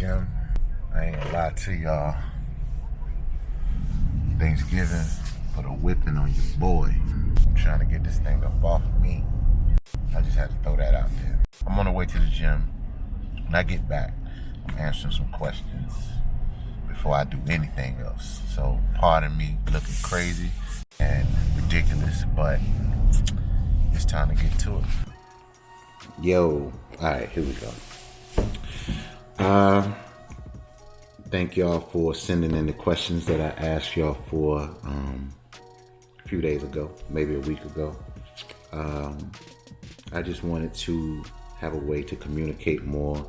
gym. I ain't gonna lie to y'all. Thanksgiving put a whipping on your boy. I'm trying to get this thing up off of me. I just had to throw that out there. I'm on the way to the gym. When I get back, I'm answering some questions before I do anything else. So pardon me looking crazy and ridiculous, but it's time to get to it. Yo, alright, here we go. Thank y'all for sending in the questions that I asked y'all for a few days ago, maybe a week ago. I just wanted to have a way to communicate more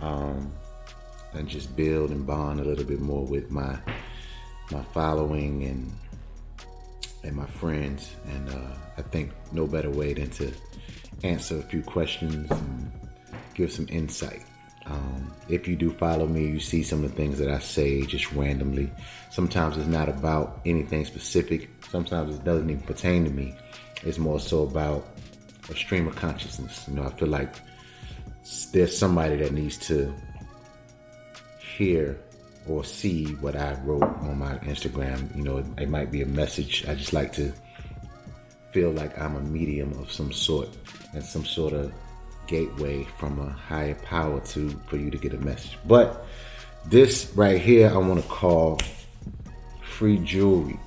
and just build and bond a little bit more with my following and my friends. And I think no better way than to answer a few questions and give some insight. If you do follow me, you see some of the things that I say just randomly. Sometimes it's not about anything specific. Sometimes it doesn't even pertain to me. It's more so about a stream of consciousness. You know, I feel like there's somebody that needs to hear or see what I wrote on my Instagram. You know, it might be a message. I just like to feel like I'm a medium of some sort and some sort of gateway from a higher power for you to get a message. But this right here I want to call free jewelry,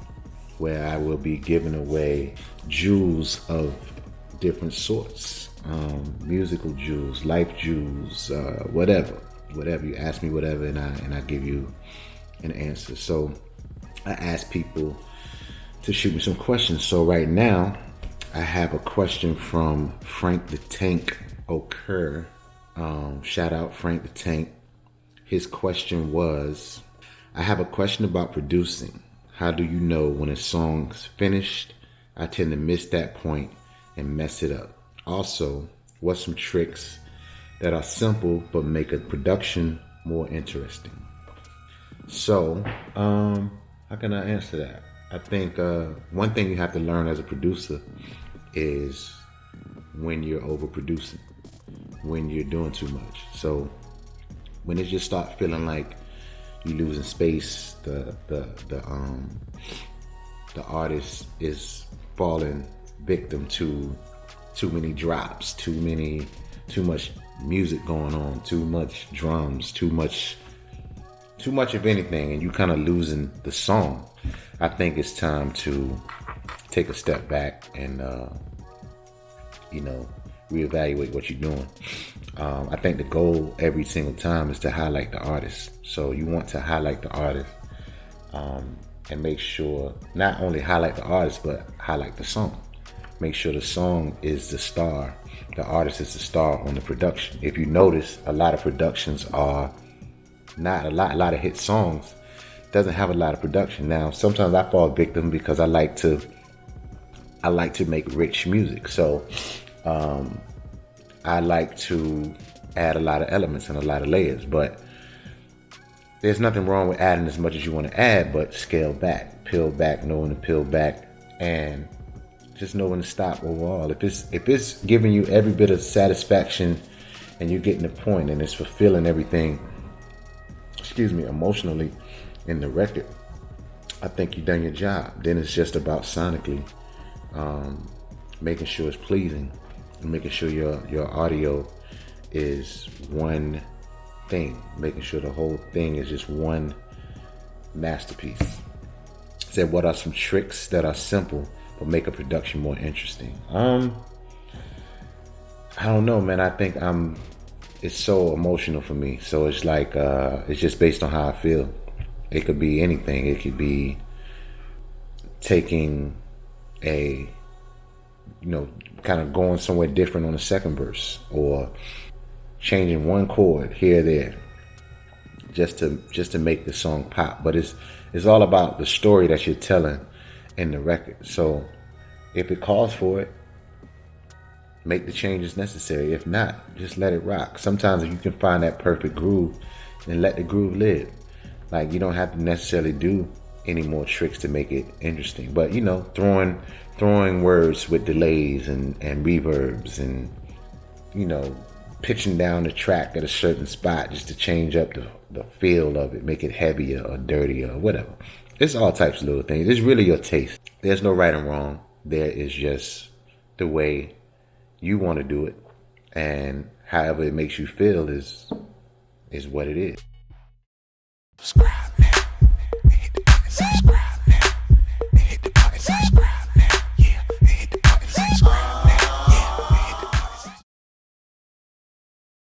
where I will be giving away jewels of different sorts, musical jewels, life jewels, whatever you ask me, whatever, and I give you an answer. So I ask people to shoot me some questions. So right now I have a question from Frank the Tank Occur. Shout out Frank the Tank. His question was, I have a question about producing. How do you know when a song's finished? I tend to miss that point and mess it up. Also, what's some tricks that are simple but make a production more interesting? So, how can I answer that? I think one thing you have to learn as a producer is when you're overproducing, when you're doing too much. So when it just starts feeling like you're losing space, the artist is falling victim to too many drops, too much music going on, too much drums, too much of anything, and you kind of losing the song. I think it's time to take a step back and reevaluate what you're doing. I think the goal every single time is to highlight the artist. So you want to highlight the artist and make sure not only highlight the artist, but highlight the song. Make sure the song is the star, the artist is the star on the production. If you notice, a lot of productions are not a lot of hit songs doesn't have a lot of production. Now, sometimes I fall victim because I like to make rich music. So I like to add a lot of elements and a lot of layers, but there's nothing wrong with adding as much as you want to add, but scale back, peel back, know when to peel back, and just know when to stop overall. If it's giving you every bit of satisfaction and you're getting the point and it's fulfilling everything, emotionally in the record, I think you've done your job. Then it's just about sonically making sure it's pleasing and making sure your audio is one thing, making sure the whole thing is just one masterpiece. Said, what are some tricks that are simple but make a production more interesting? I don't know, man. I think it's so emotional for me. So it's like it's just based on how I feel. It could be anything. It could be taking kind of going somewhere different on the second verse, or changing one chord here or there, just to make the song pop. But it's all about the story that you're telling in the record. So if it calls for it, make the changes necessary. If not, just let it rock. Sometimes if you can find that perfect groove, then let the groove live. Like, you don't have to necessarily do any more tricks to make it interesting. But throwing words with delays and reverbs and pitching down the track at a certain spot just to change up the feel of it, make it heavier or dirtier or whatever. It's all types of little things. It's really your taste. There's no right and wrong. There is just the way you want to do it, and however it makes you feel is what it is. Subscribe.